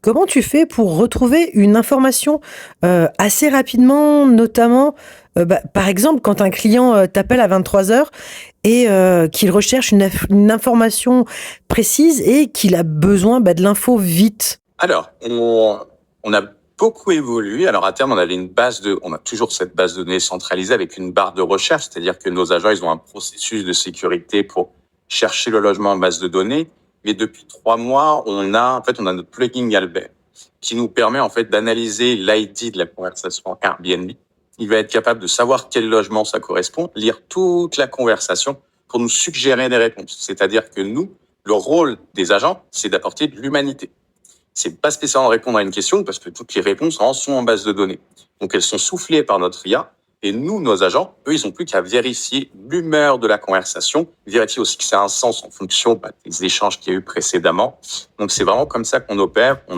Comment tu fais pour retrouver une information, assez rapidement, notamment, par exemple, quand un client, t'appelle à 23:00 et qu'il recherche une information précise et qu'il a besoin, de l'info vite? Alors, on a beaucoup évolué. Alors, à terme, on a toujours cette base de données centralisée avec une barre de recherche, c'est-à-dire que nos agents, ils ont un processus de sécurité pour chercher le logement en base de données. Mais depuis 3 mois, on a notre plugin Albert qui nous permet, en fait, d'analyser l'ID de la conversation Airbnb. Il va être capable de savoir quel logement ça correspond, lire toute la conversation pour nous suggérer des réponses. C'est-à-dire que nous, le rôle des agents, c'est d'apporter de l'humanité. C'est pas spécialement répondre à une question parce que toutes les réponses sont en base de données. Donc elles sont soufflées par notre IA et nous, nos agents, eux, ils ont plus qu'à vérifier l'humeur de la conversation, vérifier aussi que ça a un sens en fonction des échanges qu'il y a eu précédemment. Donc c'est vraiment comme ça qu'on opère. On